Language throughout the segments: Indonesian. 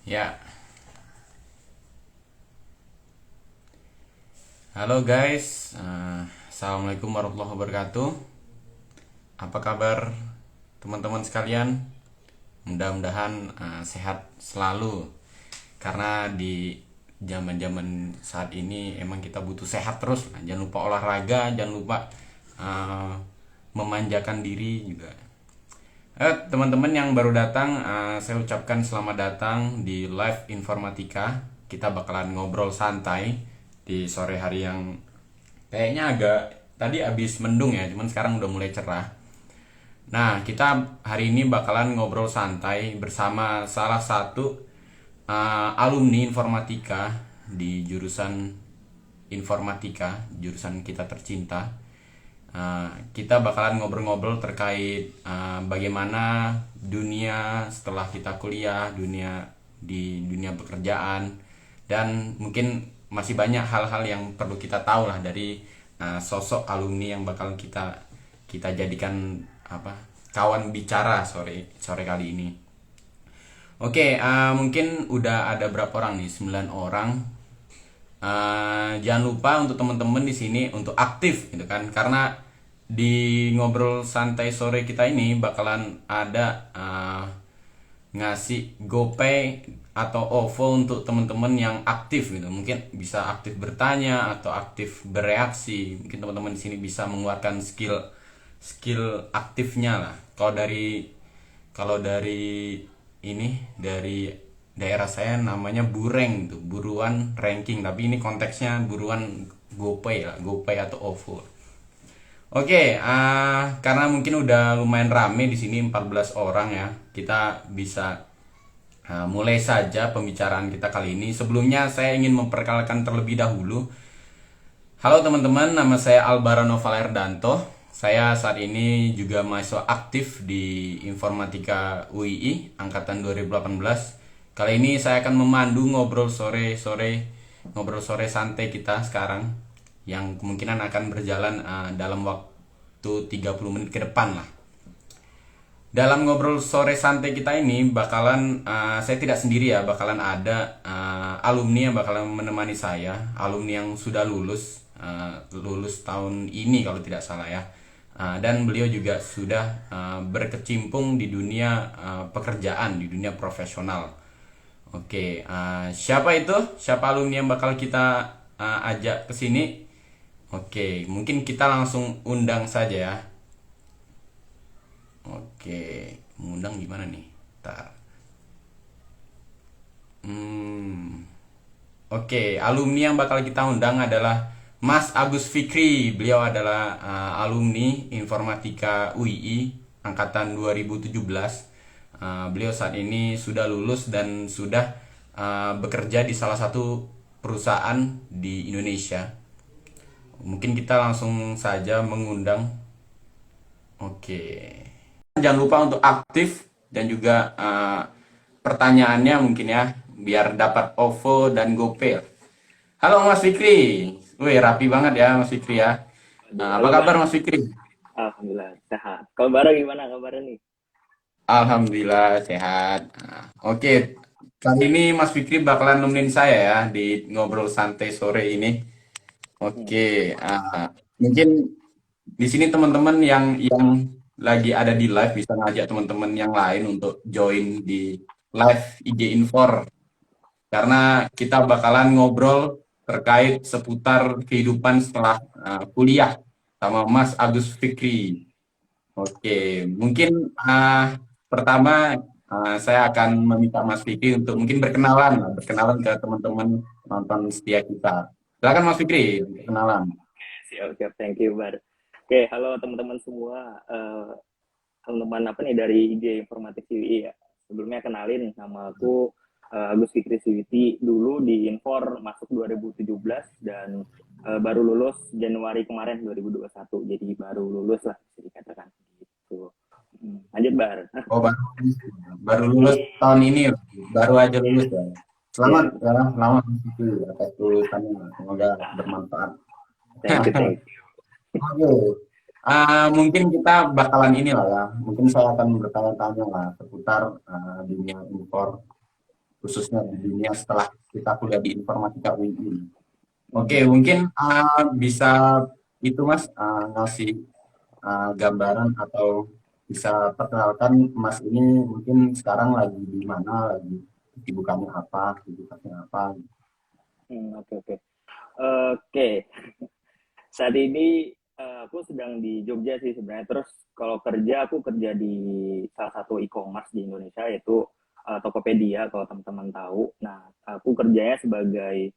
Ya, halo guys. Assalamualaikum warahmatullahi wabarakatuh. Apa kabar teman-teman sekalian? Mudah-mudahan sehat selalu. Karena di zaman-zaman saat ini emang kita butuh sehat terus. Jangan lupa olahraga, jangan lupa uh, memanjakan diri juga. Teman-teman yang baru datang, saya ucapkan selamat datang di live informatika. Kita bakalan ngobrol santai di sore hari yang kayaknya agak tadi abis mendung ya, cuman sekarang udah mulai cerah. Nah, kita hari ini bakalan ngobrol santai bersama salah satu alumni informatika di jurusan informatika, jurusan kita tercinta. Kita bakalan ngobrol-ngobrol terkait bagaimana dunia setelah kita kuliah, dunia pekerjaan, dan mungkin masih banyak hal-hal yang perlu kita tahu lah dari sosok alumni yang bakal kita kita jadikan apa kawan bicara sore sore kali ini. Oke, mungkin udah ada berapa orang nih? 9 orang. Jangan lupa untuk teman-teman di sini untuk aktif gitu kan, karena di ngobrol santai sore kita ini bakalan ada ngasih GoPay atau OVO untuk teman-teman yang aktif gitu. Mungkin bisa aktif bertanya atau aktif bereaksi. Mungkin teman-teman di sini bisa mengeluarkan skill skill aktifnya lah. Kalau dari ini dari daerah saya namanya bureng tuh, buruan ranking, tapi ini konteksnya buruan GoPay lah, GoPay atau OVO. Oke, karena mungkin udah lumayan rame di sini 14 orang ya. Kita bisa mulai saja pembicaraan kita kali ini. Sebelumnya saya ingin memperkenalkan terlebih dahulu. Halo teman-teman, nama saya Albara Noval Erdanto. Saya saat ini juga mahasiswa aktif di Informatika UII angkatan 2018. Kali ini saya akan memandu ngobrol sore santai kita sekarang yang kemungkinan akan berjalan dalam waktu 30 menit ke depan lah. Dalam ngobrol sore santai kita ini bakalan saya tidak sendiri ya, bakalan ada alumni yang bakalan menemani saya, alumni yang sudah lulus tahun ini kalau tidak salah ya. Dan beliau juga sudah berkecimpung di dunia pekerjaan, di dunia profesional. Oke, siapa itu? Siapa alumni yang bakal kita ajak ke sini? Oke, mungkin kita langsung undang saja ya. Oke, mengundang gimana nih? Ntar. Hmm, oke, alumni yang bakal kita undang adalah Mas Agus Fikri. Beliau adalah alumni Informatika UII angkatan 2017. Beliau saat ini sudah lulus dan sudah bekerja di salah satu perusahaan di Indonesia. Mungkin kita langsung saja mengundang. Oke. Jangan lupa untuk aktif dan juga pertanyaannya mungkin ya, biar dapat OVO dan GoPay. Halo Mas Fikri. Wih, rapi banget ya Mas Fikri ya. Aduh, Apa halo kabar Bar. Mas Fikri? Alhamdulillah sehat. Kalau Bara gimana kabarnya nih? Alhamdulillah sehat. Oke, kali ini Mas Fikri bakalan nemenin saya ya di ngobrol santai sore ini. Hmm. Oke, mungkin di sini teman-teman yang lagi ada di live bisa ngajak teman-teman yang lain untuk join di live IG Infor, karena kita bakalan ngobrol terkait seputar kehidupan setelah kuliah sama Mas Agus Fikri. Oke, mungkin pertama saya akan meminta Mas Fikri untuk mungkin berkenalan ke teman-teman penonton setia kita. Silakan Mas Fikri, berkenalan. Siap, siap. Thank you, Bar. Oke, halo teman-teman semua. Teman-teman apa nih dari IG Informatik CWI ya. Sebelumnya kenalin, nama aku Agus Fikri Siwiti. Dulu di Infor masuk 2017 dan baru lulus Januari kemarin 2021. Jadi baru lulus lah, bisa dikatakan gitu. Lanjut, Bar. Oh, baru lulus tahun ini, baru aja lulus ya. Selamat Ya, ya, selamat itu atas lulusannya. Semoga bermanfaat. thank you, thank you. Oke, mungkin kita bakalan inilah ya. Mungkin saya akan bertanya-tanya lah seputar dunia impor khususnya di dunia setelah kita kuliah di informatika UI. Oke, mungkin bisa itu Mas ngasih gambaran atau bisa perkenalkan Mas ini mungkin sekarang lagi di mana, lagi kesibukannya apa, kesibukannya apa. Oke, oke. Oke, saat ini aku sedang di Jogja sih sebenarnya. Terus kalau kerja, aku kerja di salah satu e-commerce di Indonesia, yaitu Tokopedia, kalau teman-teman tahu. Nah, aku kerjanya sebagai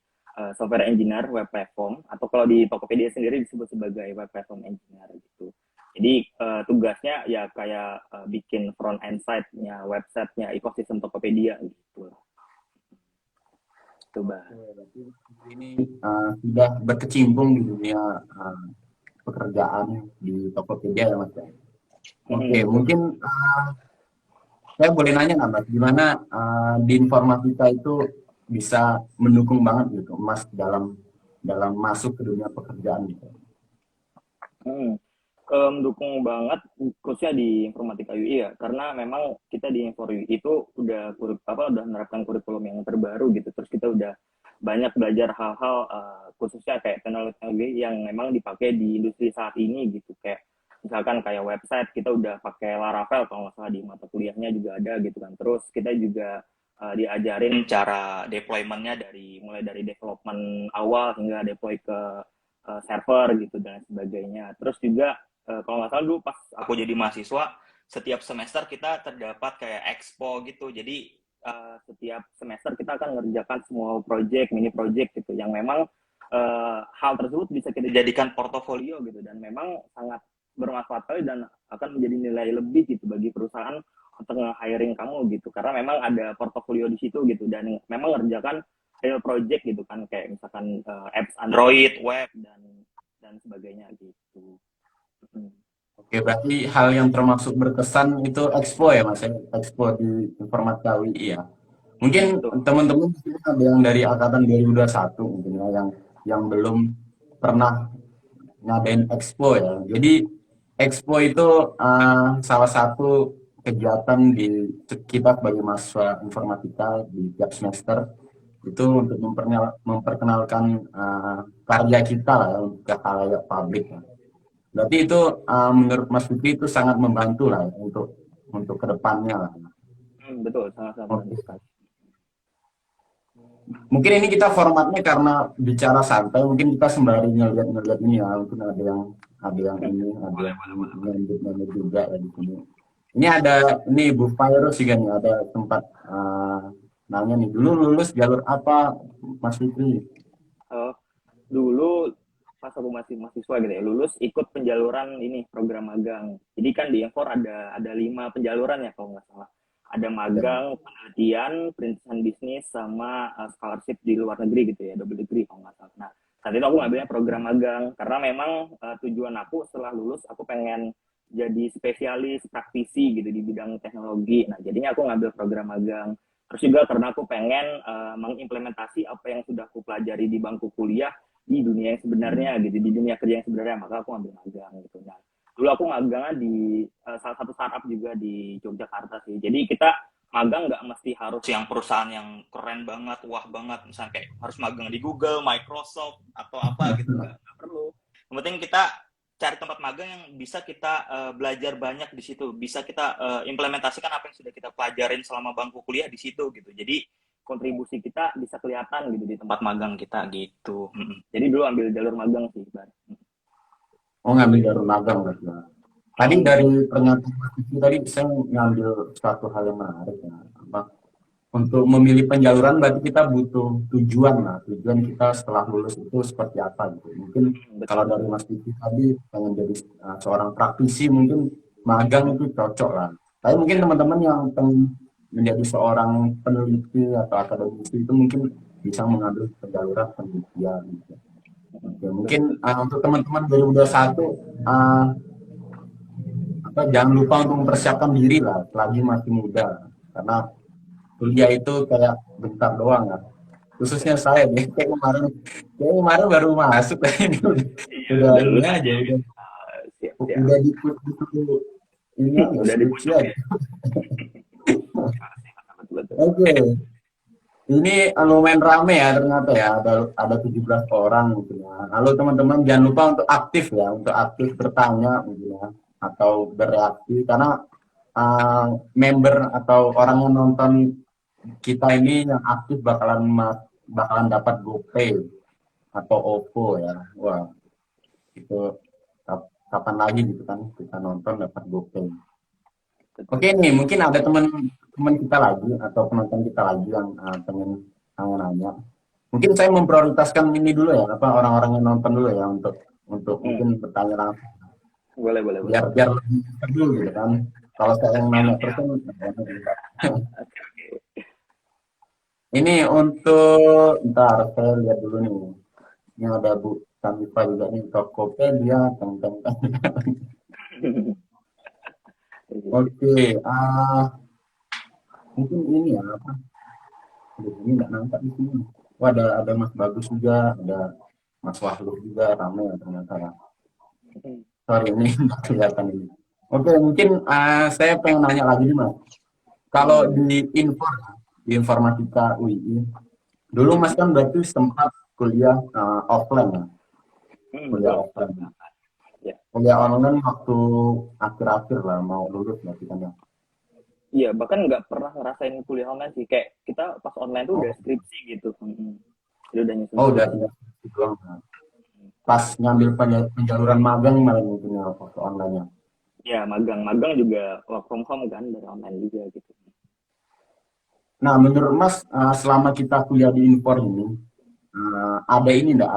software engineer web platform, atau kalau di Tokopedia sendiri disebut sebagai web platform engineer gitu. Jadi tugasnya ya kayak bikin front end site-nya, website-nya, ekosistem Tokopedia gitu lah. Coba. Berarti ini sudah berkecimpung di dunia pekerjaan di Tokopedia ya Mas. Oke, mungkin saya boleh nanya nggak Mas, gimana di informatika itu bisa mendukung banget gitu Mas dalam masuk ke dunia pekerjaan gitu. Mendukung banget khususnya di informatika UI ya, karena memang kita di Info UI itu udah udah menerapkan kurikulum yang terbaru gitu. Terus kita udah banyak belajar hal-hal khususnya kayak teknologi yang memang dipakai di industri saat ini gitu. Kayak misalkan kayak website kita udah pakai Laravel kalau nggak salah, di mata kuliahnya juga ada gitu kan. Terus kita juga diajarin cara deployment-nya mulai dari development awal hingga deploy ke server gitu dan sebagainya. Terus juga kalau nggak salah dulu pas aku jadi mahasiswa, setiap semester kita terdapat kayak expo gitu. Jadi setiap semester kita akan mengerjakan semua project, mini project gitu, yang memang hal tersebut bisa kita jadikan portofolio gitu, dan memang sangat bermanfaat sekali dan akan menjadi nilai lebih gitu bagi perusahaan untuk nge-hiring kamu gitu, karena memang ada portofolio di situ gitu, dan memang mengerjakan real project gitu kan, kayak misalkan apps Android, web dan sebagainya gitu. Oke, berarti hal yang termasuk berkesan itu Expo ya Mas, ya? Expo di Informatika UI ya. Mungkin Betul. teman-teman di sini ada yang dari angkatan 2021 mungkin ya, yang belum pernah ngadain Expo ya. Jadi Expo itu salah satu kegiatan di kita sebagai mahasiswa informatika di tiap semester itu untuk memperkenalkan karya kita lah ya, untuk ke halayak publik ya. Berarti itu menurut Mas Fikri itu sangat membantu lah ya, untuk kedepannya lah. Betul, sangat-sangat membantu Oke. sekali. Mungkin ini kita formatnya karena bicara santai, mungkin kita sembari ngeliat ini ya, mungkin ada yang ini, ada yang nyambut juga ya di sini. Ini ada ini Bu Virus juga nih, ada tempat nanya nih, dulu lulus jalur apa Mas Fikri? Dulu pas aku masih mahasiswa gitu ya, lulus ikut penjaluran ini program magang. Jadi kan di Enfor ada 5 penjaluran ya kalau nggak salah. Ada magang, penelitian, perintisan bisnis, sama scholarship di luar negeri gitu ya, double degree kalau nggak salah. Nah, saat itu aku ngambilnya program magang karena memang tujuan aku setelah lulus aku pengen jadi spesialis praktisi gitu di bidang teknologi. Nah, jadinya aku ngambil program magang. Terus juga karena aku pengen mengimplementasi apa yang sudah aku pelajari di bangku kuliah di dunia yang sebenarnya gitu, di dunia kerja yang sebenarnya, maka aku ambil magang gitu. Nah, dulu aku magangnya di salah satu startup juga di Yogyakarta sih. Jadi kita magang nggak mesti harus yang perusahaan yang keren banget, wah banget, misalnya kayak harus magang di Google, Microsoft atau apa gitu, nggak perlu. Yang penting kita cari tempat magang yang bisa kita belajar banyak di situ, bisa kita implementasikan apa yang sudah kita pelajarin selama bangku kuliah di situ gitu. Jadi kontribusi kita bisa kelihatan gitu di tempat magang kita gitu. Jadi dulu ambil jalur magang sih, Bar. Oh, ngambil jalur magang berarti ya. Tadi dari pernyataan Mas Fikri tadi saya ngambil satu hal yang menarik ya. Apa, untuk memilih penjaluran berarti kita butuh tujuan lah. Tujuan kita setelah lulus itu seperti apa gitu. Mungkin kalau dari Mas Fikri tadi pengen jadi seorang praktisi, mungkin magang itu cocok lah. Tapi mungkin teman-teman yang pengen menjadi seorang peneliti atau akademisi itu mungkin bisa mengambil penjaluran penelitian gitu. Oke, mungkin untuk teman-teman 2021 jangan lupa untuk mempersiapkan diri lah selagi masih muda, karena kuliah itu kayak bentar doang kan, khususnya saya nih kayak kemarin baru masuk ini udah ini aja udah di ini udah di skripsi aja. Oke, Ini lumayan rame ya ternyata ya, ada 17 orang gitu ya. Lalu teman-teman jangan lupa untuk aktif ya, untuk aktif bertanya gitu ya, atau bereaksi karena member atau orang yang nonton kita ini yang aktif bakalan dapat GoPay atau OVO ya. Wah, itu kapan lagi gitu kan kita nonton dapat GoPay. Oke nih, mungkin ada teman kita lagi atau penonton kita lagi yang pengen nanya. Mungkin saya memprioritaskan ini dulu ya, apa orang-orang yang nonton dulu ya untuk Hmm, mungkin bertanya langsung. boleh, boleh, boleh. Biar lebih seru gitu kan. Kalau saya yang nanya terus kan Oke, oke. ini untuk ntar saya lihat dulu nih. Ini ada Bu Samifa juga nih Tokopedia, teng teng teng. Oke, mungkin ini ya apa? Aduh, ini nggak nangkap di sini. Wah, ada Mas Bagus juga, ada Mas Wahlu juga, ramai ya ternyata ya. Sorry, ini nggak kelihatan ini. Oke, mungkin saya pengen nanya lagi nih Mas. Kalau Boleh. di informatika UI, dulu Mas Hmm, kan berarti sempat kuliah offline ya, kuliah betul. offline. Ya. Kuliah online waktu akhir-akhir lah mau lulus berarti kan ya. Iya, bahkan nggak pernah ngerasain kuliah online sih. Kayak kita pas online tuh udah Oh, skripsi gitu. Jadi udah nyusun oh udah skripsi. tinggal itu doang. Nah. Pas ngambil penjaluran magang malah mungkin ya waktu online-nya. Ya, magang juga work from home kan dari online juga gitu. Nah, menurut Mas, selama kita kuliah di Infor ini, ada ini enggak,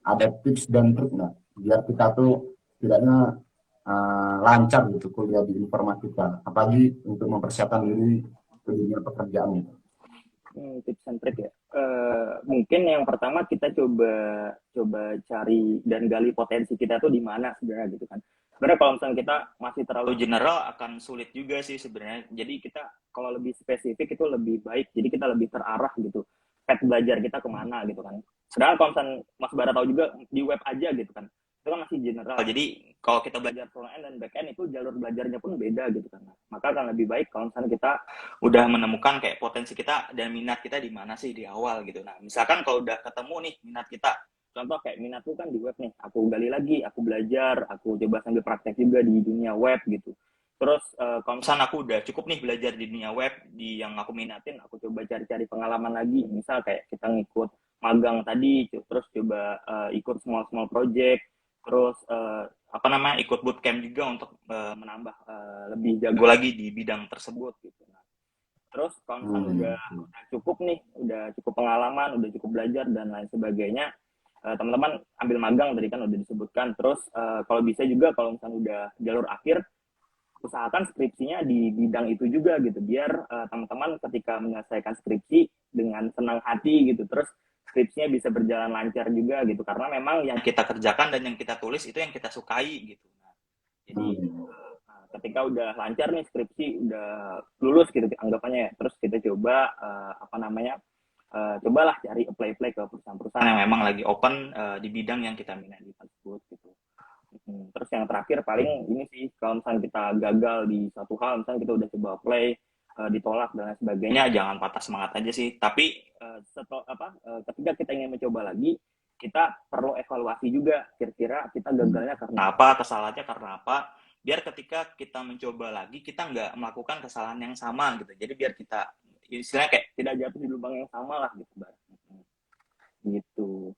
ada tips dan trik enggak, biar kita tuh setidaknya lancar gitu kuliah di informatika, apalagi untuk mempersiapkan diri ke dunia pekerjaan gitu. Tips and trick ya. Mungkin yang pertama kita coba coba cari dan gali potensi kita tuh di mana sebenarnya gitu kan. Sebenarnya kalau misalnya kita masih terlalu general akan sulit juga sih sebenarnya. Jadi kita kalau lebih spesifik itu lebih baik. Jadi kita lebih terarah gitu. Path belajar kita kemana gitu kan. Sedangkan kalau misalnya Mas Bara tahu juga di web aja gitu kan. Itu kan masih general. Jadi kalau kita belajar front end dan back end itu jalur belajarnya pun beda gitu kan. Maka akan lebih baik kalau misalnya kita udah menemukan kayak potensi kita dan minat kita di mana sih di awal gitu. Nah, misalkan kalau udah ketemu nih minat kita, contoh kayak minatku kan di web nih, aku gali lagi, aku belajar, aku coba sambil praktek juga di dunia web gitu. Terus kalau misalnya aku udah cukup nih belajar di dunia web di yang aku minatin, aku coba cari-cari pengalaman lagi. Misal kayak kita ngikut magang tadi, terus coba ikut small project, terus apa namanya ikut bootcamp juga untuk menambah lebih jago lagi di bidang tersebut gitu. Nah, terus kalau misalnya Hmm. udah cukup nih, udah cukup pengalaman, udah cukup belajar dan lain sebagainya, teman-teman ambil magang tadi kan udah disebutkan. Terus kalau bisa juga kalau misalnya udah jalur akhir, usahakan skripsinya di bidang itu juga gitu, biar teman-teman ketika menyelesaikan skripsi dengan senang hati gitu, terus skripsinya bisa berjalan lancar juga gitu, karena memang yang kita kerjakan dan yang kita tulis itu yang kita sukai gitu. Nah, jadi Hmm. ketika udah lancar nih skripsi, udah lulus gitu anggapannya ya, terus kita coba apa namanya cobalah cari apply ke perusahaan-perusahaan yang memang lagi open di bidang yang kita minati tersebut gitu. Terus yang terakhir paling ini sih, kalau misalnya kita gagal di satu hal, misalnya kita udah coba play, ditolak dan lain sebagainya, jangan patah semangat aja sih. Tapi ketika kita ingin mencoba lagi, kita perlu evaluasi juga. Kira-kira kita gagalnya karena apa, kesalahannya karena apa. Biar ketika kita mencoba lagi, kita nggak melakukan kesalahan yang sama gitu. Jadi biar kita istilahnya kayak tidak jatuh di lubang yang sama lah gitu, Bar. Gitu.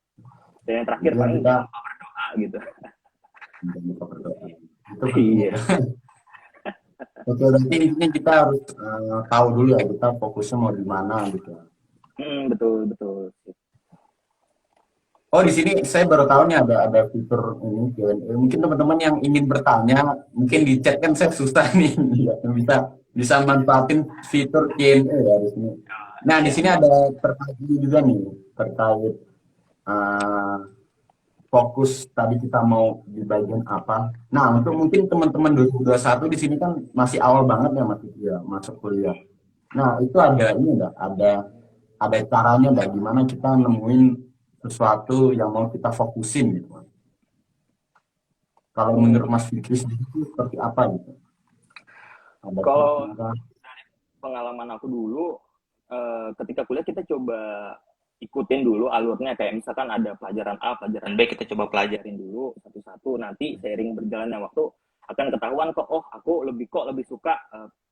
Dan yang terakhir Biar paling kita jangan lupa berdoa gitu. buka berdoa. Itu penting ya. Iya. Oke, berarti intinya kita harus tahu dulu ya kita fokusnya mau di mana gitu. Betul, betul. Oh, di sini saya baru tahu nih ada fitur ini Q&A. Mungkin teman-teman yang ingin bertanya, mungkin di chat kan saya susah nih, ya, bisa bisa manfaatin fitur Q&A ya di sini. Nah, di Iya, sini ada terkait ini juga nih terkait uh, fokus tadi kita mau di bagian apa. Nah, untuk mungkin teman-teman 2021 di sini kan masih awal banget ya masih ya masuk kuliah. Nah, itu ada ini enggak? Ada caranya enggak gimana kita nemuin sesuatu yang mau kita fokusin gitu. Kalau Hmm, menurut Mas Fikri sendiri itu seperti apa gitu? Ada kalau tipsnya kah? pengalaman aku dulu, ketika kuliah kita coba ikutin dulu alurnya, kayak misalkan ada pelajaran A, pelajaran B, kita coba pelajarin dulu satu-satu. Nanti seiring berjalannya waktu akan ketahuan kok, oh aku lebih suka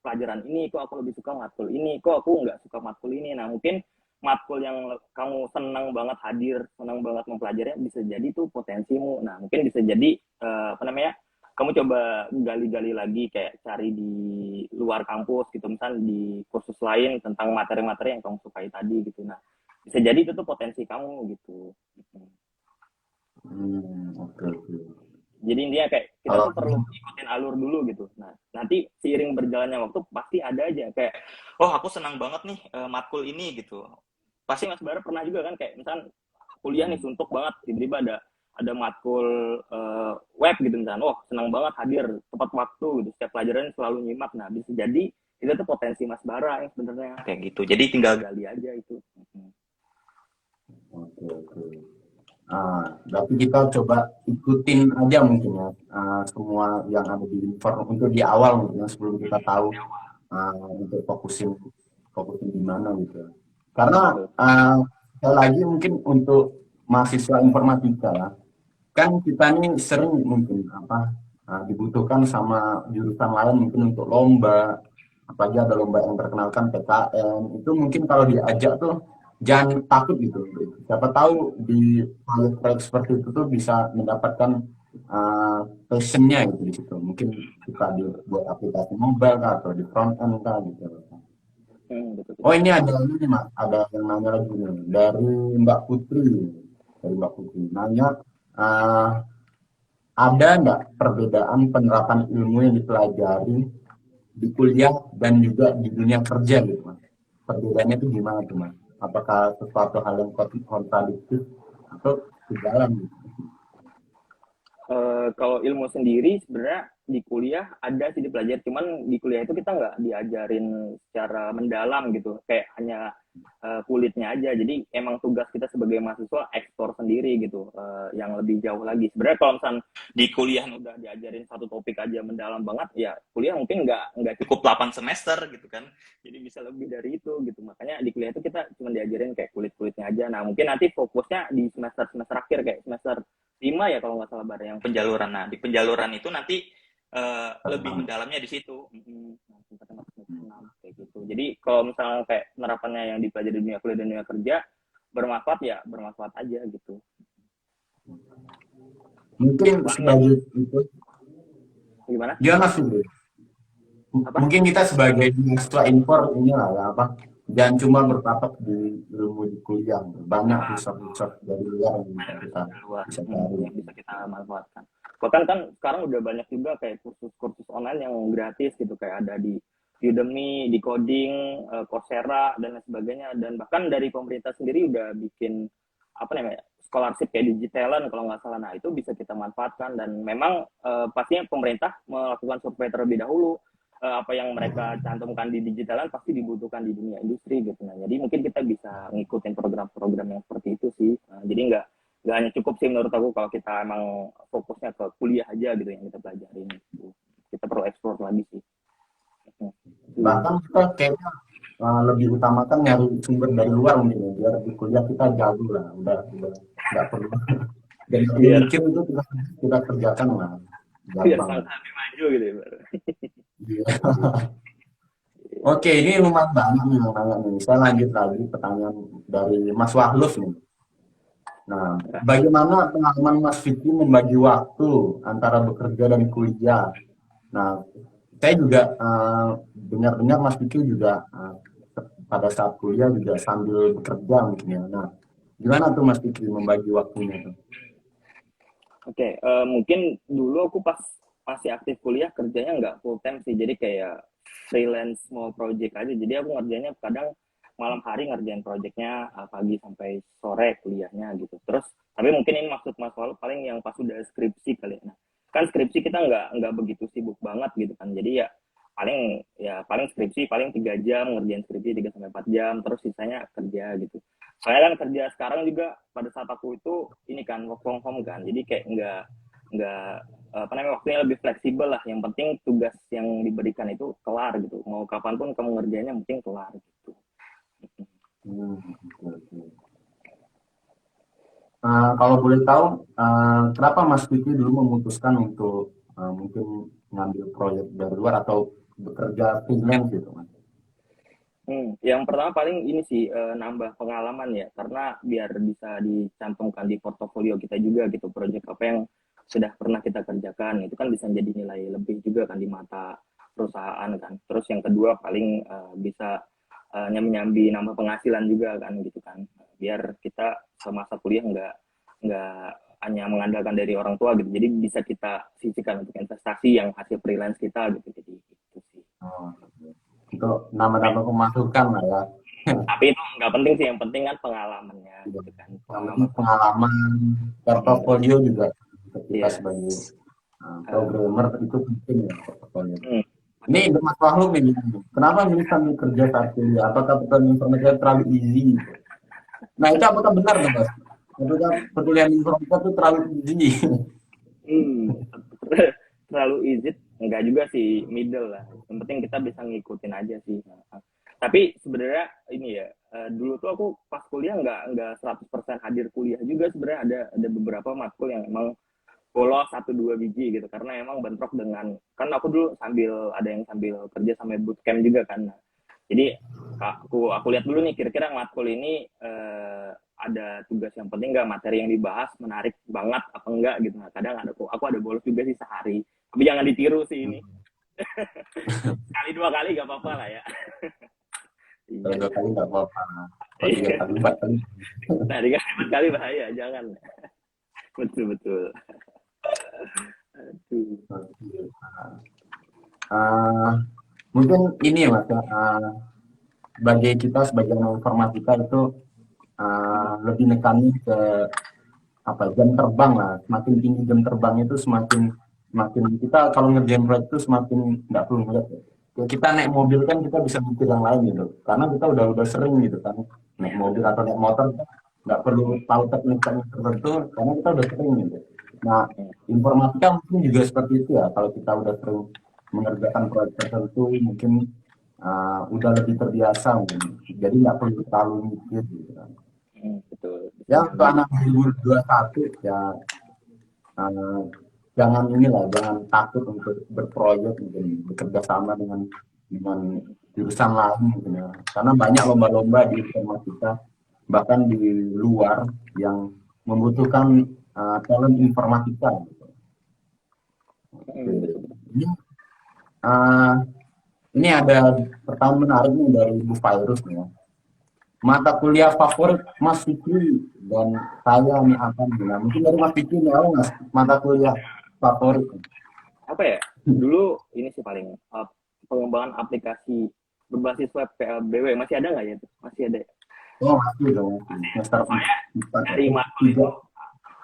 pelajaran ini, kok aku lebih suka matkul ini, kok aku nggak suka matkul ini. Nah mungkin matkul yang kamu senang banget hadir, senang banget mempelajari, bisa jadi tuh potensimu. Nah mungkin bisa jadi apa namanya, kamu coba gali-gali lagi, kayak cari di luar kampus gitu, misal di kursus lain tentang materi-materi yang kamu sukai tadi gitu. Nah bisa jadi itu tuh potensi kamu gitu. Oke, oke. Jadi intinya kayak kita Kalau tuh perlu ikutin alur dulu gitu. Nah nanti seiring berjalannya waktu pasti ada aja kayak, oh aku senang banget nih matkul ini gitu. Pasti Mas Bara pernah juga kan, kayak misal kuliah nih suntuk banget, tiba-tiba ada matkul web gitu misalnya, oh senang banget hadir tepat waktu gitu, setiap pelajaran selalu nyimak. Nah bisa jadi itu tuh potensi Mas Bara yang sebenarnya kayak gitu, jadi tinggal gali aja itu. oke, oke. Berarti kita coba ikutin aja mungkin ya, semua yang ada di inform untuk di awal mungkin ya, sebelum kita tahu untuk fokusin di mana gitu. Karena Betul. sekali lagi mungkin untuk mahasiswa informatika ya, kan kita ini sering mungkin dibutuhkan sama jurusan lain mungkin untuk lomba, apalagi ada lomba yang terkenalkan PKN itu, mungkin kalau diajak tuh jangan takut gitu. Siapa tahu di proyek seperti itu tuh bisa mendapatkan passionnya gitu di situ, mungkin suka dibuat aplikasi mobile kah, atau di front end kah gitu. Betul, Oh betul. ini ada ini Mas, ada yang nanya lagi nih dari Mbak Putri. Dari Mbak Putri nanya, uh, ada nggak perbedaan penerapan ilmu yang dipelajari di kuliah dan juga di dunia kerja gitu Mas? Perbedaannya itu gimana tuh Mas? Apakah sesuatu hal yang kontradiktif atau sejalan gitu? Kalau ilmu sendiri sebenarnya di kuliah ada sih dipelajari, cuman di kuliah itu kita nggak diajarin secara mendalam gitu, kayak hanya kulitnya aja. Jadi emang tugas kita sebagai mahasiswa ekspor sendiri gitu, yang lebih jauh lagi. Sebenarnya kalau misalnya di kuliah udah diajarin satu topik aja mendalam banget, ya kuliah mungkin nggak cukup 8 semester gitu kan. Jadi bisa lebih dari itu gitu. Makanya di kuliah itu kita cuma diajarin kayak kulit-kulitnya aja. Nah mungkin nanti fokusnya di semester akhir, kayak semester 5 ya kalau nggak salah Bar, yang penjaluran. Nah di penjaluran itu nanti lebih mendalamnya di situ. Nah, kayak gitu. Jadi kalau misalnya kayak penerapannya yang dipelajari di dunia kuliah dan dunia kerja bermanfaat, ya bermanfaat aja gitu. Mungkin Paling ya sebagai itu, gimana? dia masuk deh. Apa? Mungkin kita sebagai mahasiswa impor inilah ya apa, jangan cuma berpatok di ilmu di kuliah, banyak Ah, resource dari luar yang bisa banyak kita resource dari luar bisa cari. yang bisa kita manfaatkan. Bahkan kan sekarang udah banyak juga kayak kursus-kursus online yang gratis gitu, kayak ada di Udemy, di coding, Coursera dan lain sebagainya. Dan bahkan dari pemerintah sendiri udah bikin apa namanya, scholarship kayak Digitalan kalau nggak salah. Nah itu bisa kita manfaatkan, dan memang pastinya pemerintah melakukan survei terlebih dahulu, apa yang mereka cantumkan di digitalan pasti dibutuhkan di dunia industri gitu. Nah jadi mungkin kita bisa ngikutin program-program yang seperti itu sih. Nah, jadi nggak hanya cukup sih menurut aku kalau kita emang fokusnya ke kuliah aja gitu yang kita pelajarin gitu. Kita perlu eksplor lagi sih. Bahkan kita kayaknya lebih utamakan nyari sumber dari luar mungkin ya, biar di kuliah kita jago lah, udah nggak perlu dan perlu biar mikir, itu kita kerjakan lah, biar gampang. bangsa lebih maju gitu ya. Iya. Oke, ini lumayan banyak nih yang nanya nih. Saya lanjut lagi pertanyaan dari Mas Wahluf nih. Nah, bagaimana pengalaman Mas Fikri membagi waktu antara bekerja dan kuliah? Nah, saya juga dengar-dengar Mas Fikri juga pada saat kuliah juga sambil bekerja mungkin ya. Nah, gimana tuh Mas Fikri membagi waktunya tuh? Oke, mungkin dulu aku pas masih aktif kuliah kerjanya nggak full time sih, jadi kayak freelance small project aja. Jadi aku ngerjainnya kadang malam hari ngerjain projectnya, pagi sampai sore kuliahnya gitu. Terus, tapi mungkin ini maksud Mas Walu paling yang pas udah skripsi kali ya. Nah, kan skripsi kita nggak begitu sibuk banget gitu kan. Jadi ya paling skripsi paling 3 jam, ngerjain skripsi 3 sampai 4 jam, terus sisanya kerja gitu. Soalnya kan kerja sekarang juga pada saat aku itu ini kan work from home kan, jadi kayak nggak apa namanya, waktunya lebih fleksibel lah. Yang penting tugas yang diberikan itu kelar gitu, mau kapanpun kamu ngerjainnya penting kelar gitu. Oke, oke. Kalau boleh tahu, kenapa Mas Fikri dulu memutuskan untuk mungkin ngambil proyek dari luar atau bekerja freelance gitu, Mas? Yang pertama paling ini sih nambah pengalaman ya, karena biar bisa dicantumkan di portofolio kita juga gitu, proyek apa yang sudah pernah kita kerjakan itu kan bisa jadi nilai lebih juga kan di mata perusahaan kan. Terus yang kedua paling bisa nyambi-nyambi nambah penghasilan juga kan gitu kan, biar kita semasa kuliah nggak hanya mengandalkan dari orang tua gitu, jadi bisa kita sisihkan untuk investasi yang hasil freelance kita gitu, jadi itu sih. Oh, untuk nambah-nambah pemasukan lah ya. Tapi itu nggak penting sih, yang penting kan pengalamannya gitu kan, Yang pengalaman penting pengalaman, portofolio juga untuk kita iya. sebagai uh, programmer itu penting ya portofolio. hmm, Ini betul. Mas Wahlum ini, kenapa milih sambil kerja saat kuliah? Apakah perkuliahan informatika terlalu easy? Nah itu apakah benar tuh Mas? Apakah perkuliahan informatika itu terlalu easy? hmm, Terlalu easy enggak juga sih, middle lah, yang penting kita bisa ngikutin aja sih. Tapi sebenarnya ini ya, dulu tuh aku pas kuliah nggak 100% hadir kuliah juga sebenarnya, ada beberapa matkul yang emang bolos satu dua biji gitu, karena emang bentrok dengan, kan aku dulu ada yang sambil kerja sambil bootcamp juga kan. Nah, jadi aku lihat dulu nih kira-kira matkul ini ada tugas yang penting nggak, materi yang dibahas menarik banget apa enggak gitu. Nah, kadang aku ada bolos juga sih sehari, tapi jangan ditiru sih ini. Sekali dua kali gak apa-apa lah ya. Kalau Iya, 2 kali nggak apa-apa. Kalau 3 kali, iya. 4 kali. Nah, tiga kali bahaya, jangan. Betul betul. Aduh. Uh, Mungkin ini ya Mas, ya, bagi kita sebagai anak informatika itu lebih nekanin ke apa jam terbang lah. Semakin tinggi jam terbang itu semakin semakin kita kalau ngerjain proyek itu semakin nggak perlu ngeliat ya. Ya kita naik mobil kan kita bisa mikir yang lain gitu. Karena kita udah sering gitu kan naik mobil atau naik motor nggak perlu tahu teknik-teknik tertentu karena kita udah sering gitu. Nah, informatika mungkin juga seperti itu ya. Kalau kita udah sering mengerjakan proyek tertentu mungkin udah lebih terbiasa mungkin. Jadi nggak perlu terlalu mikir gitu kan. Betul Ya bisa untuk jadi. anak 2021 ya eh, jangan inilah jangan takut untuk berproyek mungkin bekerja sama dengan jurusan lain mungkin ya. Karena banyak lomba-lomba di informatika bahkan di luar yang membutuhkan talent informatika gitu. Oke. Betul. Ini, eh, ini ada pertanyaan menarik nih dari Bu Virus nih ya. Mata kuliah favorit Mas Fikri dan saya nih akan bilang mungkin dari Mas Fikri nih apa Mas mata kuliah favorit. Apa ya? Dulu ini sih paling pengembangan aplikasi berbasis web PLBW, masih ada nggak ya itu? Masih ada ya? Oh masih dong semester Soalnya 4 dari atau matkul 3. itu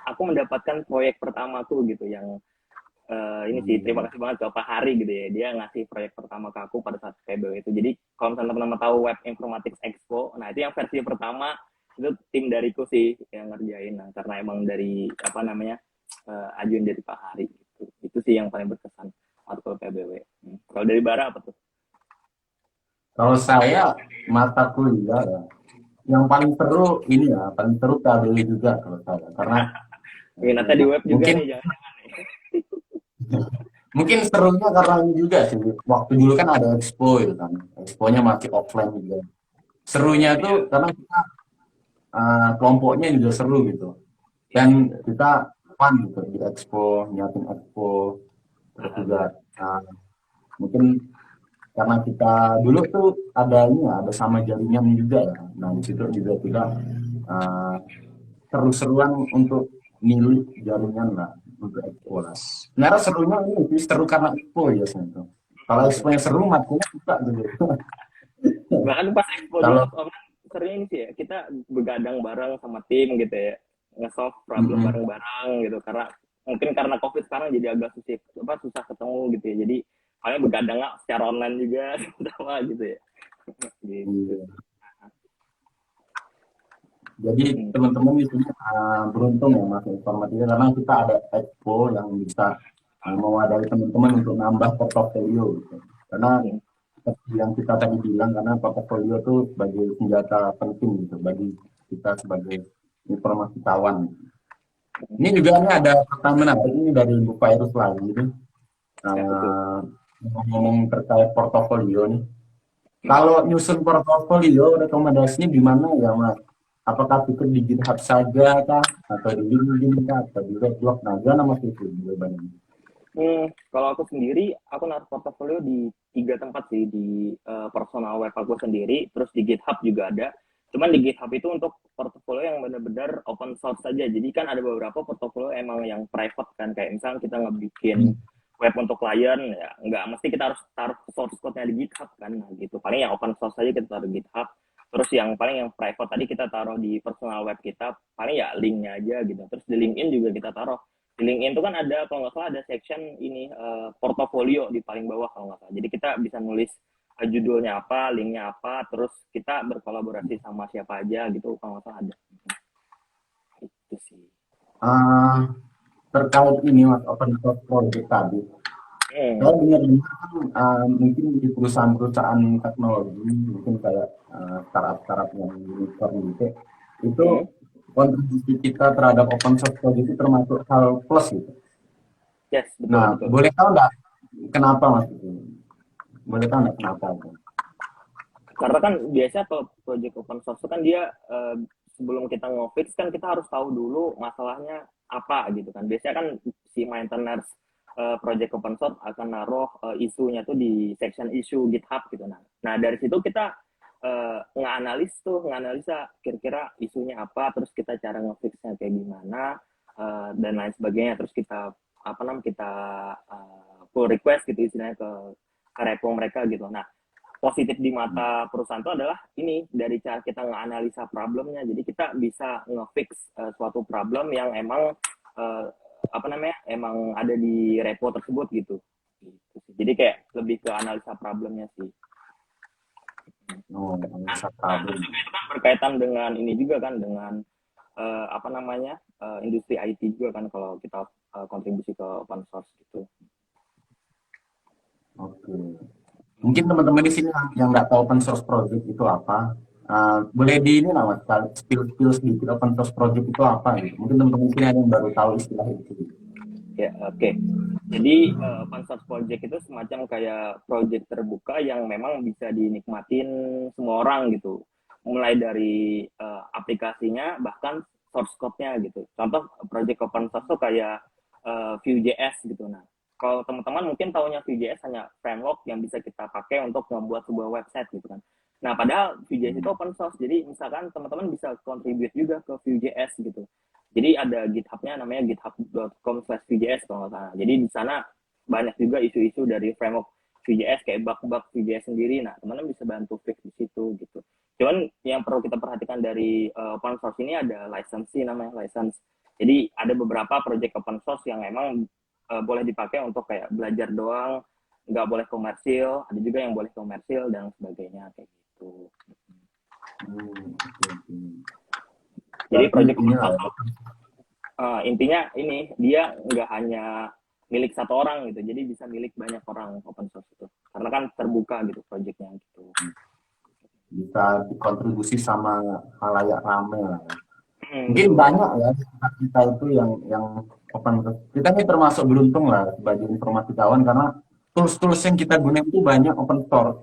aku mendapatkan proyek pertamaku gitu, yang ini sih terima kasih banget ke Pak Hari gitu ya, dia ngasih proyek pertama ke aku pada saat PBW itu. Jadi kalau misalnya teman-teman tahu Web Informatics Expo, nah itu yang versi pertama itu tim dariku sih yang ngerjain. Nah, karena emang dari apa namanya ajuan dari Pak Hari gitu. Itu sih yang paling berkesan waktu PBW. Kalau dari Bara apa tuh? Kalau saya mata kuliah ya yang paling seru ini ya paling seru KBW juga kalau saya karena Minatnya di web juga mungkin nih, jangan-jangan nih. mungkin serunya karena ini juga sih waktu dulu kan ada expo itu kan exponya masih offline juga serunya tuh Iya. karena kita kelompoknya juga seru gitu dan kita fun gitu di expo nyiapin expo terus juga Benar. uh, mungkin karena kita dulu tuh ada ini ya ada sama jaringan juga ya nah di situ juga kita uh, seru-seruan untuk milih jaringan lah untuk expo lah sebenarnya serunya ini sih seru karena expo ya tuh kalau expo yang seru matanya suka gitu Bahkan pas expo dulu kalau pas online seringnya ini sih ya, kita begadang bareng sama tim gitu ya, nge-solve problem mm-mm. bareng-bareng gitu, karena mungkin karena covid sekarang jadi agak susah ketemu gitu ya, jadi kalian begadang nggak secara online juga sama gitu ya gitu. Iya. Jadi teman-teman di sini beruntung ya Mas informasinya karena kita ada expo yang bisa mewadahi teman-teman untuk nambah portofolio gitu. Karena seperti yang kita tadi bilang, karena portofolio itu sebagai senjata penting gitu bagi kita sebagai informasikawan. Ini juga ini ada pertanyaan menarik ini dari Bu Fairuz lagi gitu. Ya betul. Eh, ngomong terkait portofolio nih. Kalau nyusun portofolio rekomendasinya di mana ya Mas? Apakah cukup di GitHub saja kah? Atau di LinkedIn kah? Atau di Redblock? Nah, gimana Mas itu jawabannya? Kalau aku sendiri, aku naruh portofolio di 3 tempat sih, di personal web aku sendiri, terus di GitHub juga ada. Cuman di GitHub itu untuk portofolio yang benar-benar open source saja. Jadi kan ada beberapa portofolio emang yang private kan, kayak misalnya kita ngebikin web untuk klien, ya nggak mesti kita harus taruh source code-nya di GitHub kan, nah, gitu. Paling yang open source saja kita taruh di GitHub. Terus yang paling yang private tadi kita taruh di personal web kita, paling ya linknya aja gitu. Terus di LinkedIn juga kita taruh di LinkedIn itu kan ada, kalau nggak salah ada section ini portofolio di paling bawah kalau nggak salah. Jadi kita bisa nulis judulnya apa, linknya apa, terus kita berkolaborasi sama siapa aja gitu kalau nggak salah ada. Itu sih. Ah, terkait ini Mas, open source project tadi. Saya dengar mungkin di perusahaan-perusahaan teknologi, mungkin kayak startup-startup yang unicorn gitu, itu kontribusi kita terhadap open source project itu termasuk hal plus gitu. Yes, betul Nah, betul. boleh tahu nggak kenapa Mas? Boleh tahu nggak kenapa? Karena kan biasa kalau project open source kan dia sebelum kita ngefix kan kita harus tahu dulu masalahnya apa gitu kan. Biasanya kan si maintainers project open source akan naruh isunya tuh di section issue GitHub gitu. Nah dari situ kita nganalisa kira-kira isunya apa, terus kita cara ngefixnya kayak gimana dan lain sebagainya. Terus kita apa namanya kita pull request gitu istilahnya ke repo mereka gitu. Nah positif di mata perusahaan itu adalah ini dari cara kita nganalisa problemnya. Jadi kita bisa ngefix suatu problem yang emang uh, apa namanya emang ada di repo tersebut gitu. Jadi kayak lebih ke analisa problemnya sih. Oh, Nah, analisa terus problem. juga itu kan berkaitan dengan ini juga kan dengan apa namanya industri IT juga kan kalau kita kontribusi ke open source gitu. Oke. Mungkin teman-teman di sini yang nggak tahu open source project itu apa, boleh di ini lah Mas, spill sedikit open source project itu apa gitu. Mungkin teman-teman di sini ada yang baru tahu istilah itu. Ya, oke. Jadi open source project itu semacam kayak project terbuka yang memang bisa dinikmatin semua orang gitu. Mulai dari aplikasinya bahkan source code-nya gitu. Contoh project open source tuh kayak Vue.js gitu. Nah, kalau teman-teman mungkin taunya Vue.js hanya framework yang bisa kita pakai untuk membuat sebuah website gitu kan. Nah, padahal Vue.js itu open source. Jadi misalkan teman-teman bisa contribute juga ke Vue.js gitu. Jadi ada GitHub-nya namanya github.com/vjs kalau nggak salah. Jadi di sana banyak juga isu-isu dari framework Vue.js kayak bug-bug Vue.js sendiri. Nah, teman-teman bisa bantu fix di situ gitu. Cuman yang perlu kita perhatikan dari open source ini ada license namanya license. Jadi ada beberapa project open source yang emang boleh dipakai untuk kayak belajar doang, nggak boleh komersil. Ada juga yang boleh komersil dan sebagainya kayak gitu. Jadi Berarti project ini open lah source ya. intinya ini dia nggak hanya milik satu orang gitu, jadi bisa milik banyak orang open source itu karena kan terbuka gitu proyeknya gitu. Bisa dikontribusi sama halayak ramai lah ya. Mungkin Betul. banyak ya kita itu yang open source. Kita ini termasuk beruntung lah sebagai informatikawan karena tools-tools yang kita gunakan itu banyak open source.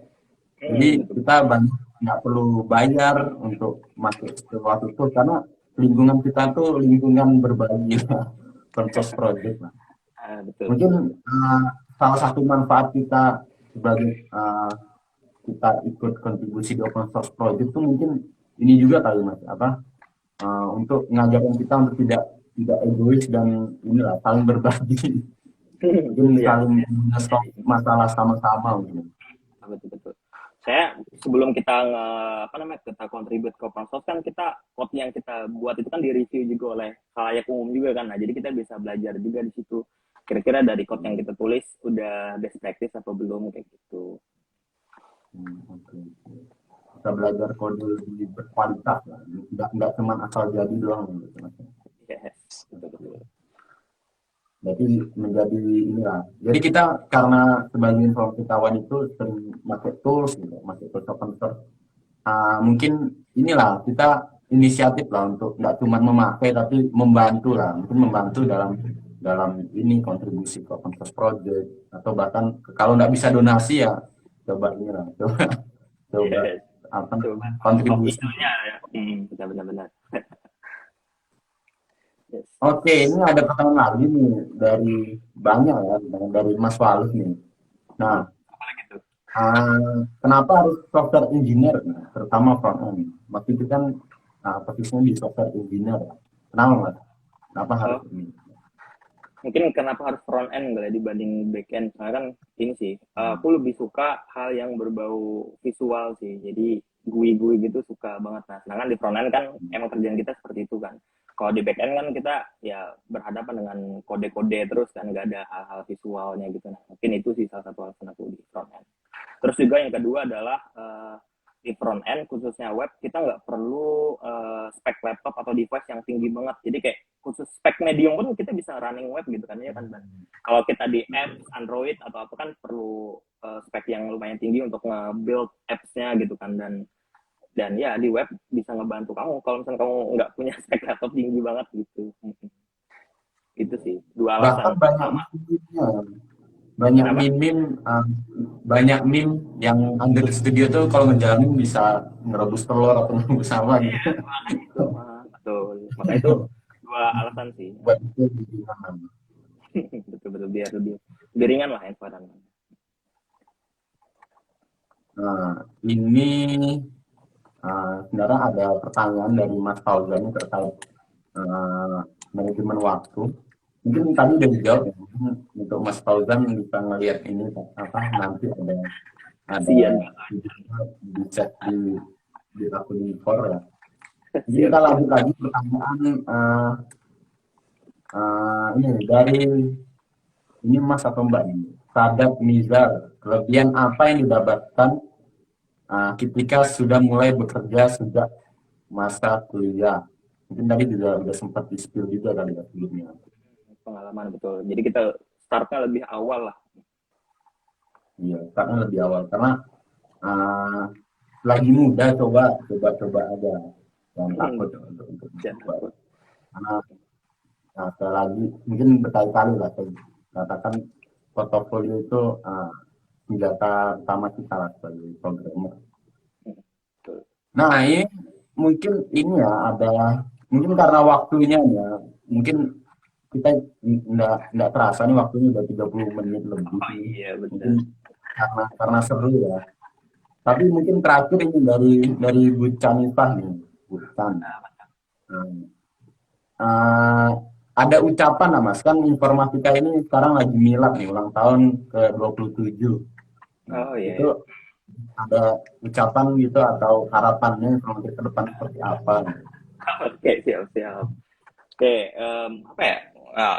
Jadi Betul. kita banyak nggak perlu bayar untuk masuk suatu tools karena lingkungan kita tuh lingkungan berbagi lah, open source project lah. Betul Mungkin betul. salah satu manfaat kita sebagai kita ikut kontribusi di open source project itu mungkin ini juga kali Mas apa untuk mengajarkan kita untuk tidak tidak egois dan inilah saling berbagi mungkin Ya, saling menyelesaikan masalah sama-sama mungkin. betul betul. Saya sebelum kita apa namanya kita kontribut ke open source kan kita code yang kita buat itu kan di review juga oleh khalayak umum juga kan. Nah, jadi kita bisa belajar juga di situ. Kira-kira dari code yang kita tulis udah best practice apa belum kayak gitu. Okay. Kita belajar kode lebih berkualitas lah, nggak cuma asal jadi doang gitu Mas. Yes, betul betul. Berarti menjadi inilah. Jadi kita karena sebagai informatikawan itu sering pakai tools gitu, pakai tools open source. Mungkin inilah kita inisiatif lah untuk nggak cuma memakai tapi membantu lah, mungkin membantu dalam dalam ini kontribusi ke open source project atau bahkan kalau nggak bisa donasi ya coba ini lah, coba coba Yes. apa Coba top kontribusi. isunya ya. Benar-benar. Yes. Oke, ini ada pertanyaan lagi nih dari banyak ya, dari Mas Walus nih. Nah, Apalagi tuh? kenapa harus software engineer, nah, terutama front end? Waktu itu kan posisinya di software engineer. Ya. Kenapa Mas? Kenapa harus Oh, ini? mungkin kenapa harus front end kali ya dibanding back end? Karena kan ini sih, aku lebih suka hal yang berbau visual sih. Jadi GUI gitu suka banget. Nah, sedangkan di front end kan emang kerjaan kita seperti itu kan. Kalau di back end kan kita ya berhadapan dengan kode-kode terus kan, nggak ada hal-hal visualnya gitu. Nah, mungkin itu sih salah satu alasan aku di front end. Terus juga yang kedua adalah di front end khususnya web kita nggak perlu spek laptop atau device yang tinggi banget. Jadi kayak khusus spek medium pun kita bisa running web gitu kan ya kan. Kalau kita di apps Android atau apa kan perlu spek yang lumayan tinggi untuk nge-build apps-nya gitu kan, dan ya di web bisa ngebantu kamu kalau misalnya kamu nggak punya spek laptop tinggi banget gitu. Itu sih dua Bahkan alasan banyak pertama. meme-nya, banyak Kenapa? meme, banyak meme yang Android Studio tuh kalau ngejalanin bisa ngerebus telur atau ngerebus apa gitu. Iya, makanya itu. Betul. Maka itu dua alasan sih. Buat itu gimana? Betul-betul biar lebih ringan lah environment. Nah, ini sebenarnya ada pertanyaan dari Mas Fauzan terkait uh, manajemen waktu. Mungkin tadi udah dijawab ya. Mungkin untuk Mas Fauzan bisa ngelihat ini apa nanti ada Kasian. dicek di akun Info ya. Jadi Siap, kita siap. lanjut lagi pertanyaan ini dari ini Mas atau Mbak ini. Sadat Nizar, kelebihan apa yang didapatkan ketika sudah mulai bekerja sejak masa kuliah? Mungkin tadi juga udah sempat di spill juga kali ya sebelumnya. Pengalaman betul. Jadi kita startnya lebih awal lah. Iya, karena lebih awal karena uh, lagi muda coba aja, jangan takut untuk Jangan mencoba. takut. Karena sekali lagi mungkin berkali-kali lah saya katakan portofolio itu senjata utama kita lah sebagai programmer. Betul. Nah ini mungkin ini ya ada mungkin karena waktunya ya mungkin kita nggak terasa nih waktunya udah 30 menit lebih Oh nih. iya Mungkin benar. karena seru ya. Tapi mungkin terakhir ini dari Bu Canifah nih, Bu Can. Nah, eh, ada ucapan lah Mas, kan informatika ini sekarang lagi milad nih ulang tahun ke 27. Nah, Oh iya, itu iya. ada ucapan gitu atau harapannya informatika ke depan seperti apa? Oke, siap, siap. Oke, apa ya?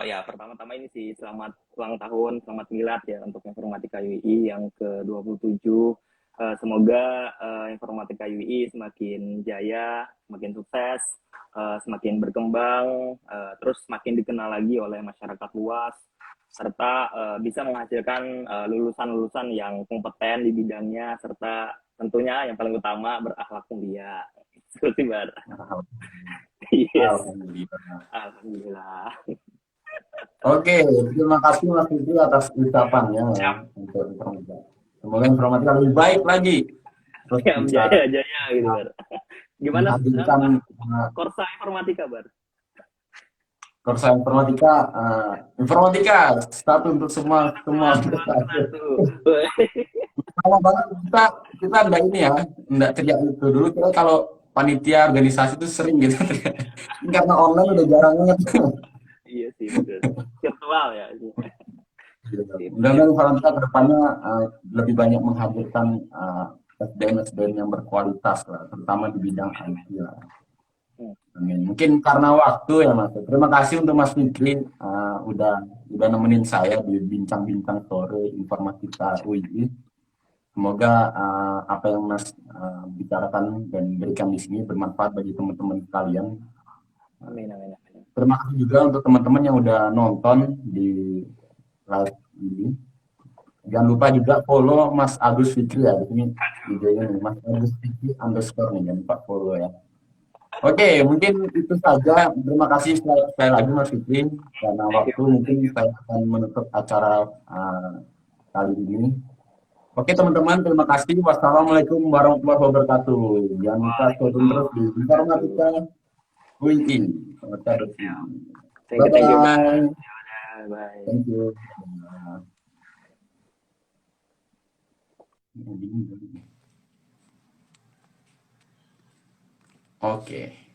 Ya, pertama-tama ini sih selamat ulang tahun, selamat milad ya untuk Informatika UI yang ke-27. Semoga Informatika UI semakin jaya, semakin sukses, semakin berkembang, terus semakin dikenal lagi oleh masyarakat luas, serta bisa menghasilkan lulusan-lulusan yang kompeten di bidangnya, serta tentunya yang paling utama berakhlak mulia. Seperti Bar. Yes. Alhamdulillah. Alhamdulillah. Oke, terima kasih Mas Fitri atas ucapannya ya Siap, untuk informatika. Semoga informatika lebih baik lagi. Terus siap, bisa jaya, jaya gitu, Bar. Gimana menghadirkan Bar? Korsa Informatika, Bar? Korsa informatika, informatika satu untuk semua semua untuk satu. Satu. Sama banget kita enggak ini ya, enggak teriak itu dulu kita kalau panitia organisasi itu sering gitu. Karena online udah jarang banget. Iya sih, betul. Virtual ya. Sip, sip. Mudah-mudahan informatika kedepannya lebih banyak menghadirkan SDM-SDM yang berkualitas lah, terutama di bidang IT lah. Hmm. Amin. Mungkin karena waktu ya Mas. Terima kasih untuk Mas Fikri udah nemenin saya di bincang-bincang sore informatika UI. Semoga apa yang Mas bicarakan dan berikan di sini bermanfaat bagi teman-teman sekalian. Amin, amin, amin. terima kasih juga untuk teman-teman yang udah nonton di live ini. Jangan lupa juga follow Mas Agus Fikri ya, di sini videonya nih, Mas Agus Fikri underscore nih, jangan lupa follow ya. Oke, mungkin itu saja. Terima kasih sekali lagi Mas Fikri, karena waktu mungkin saya akan menutup acara kali ini. Oke teman-teman, terima kasih. Wassalamualaikum warahmatullahi wabarakatuh. Jangan lupa stay tune terus di Informatika UI. Thank you, Bar. Bye-bye. Bye. Thank you. Oke.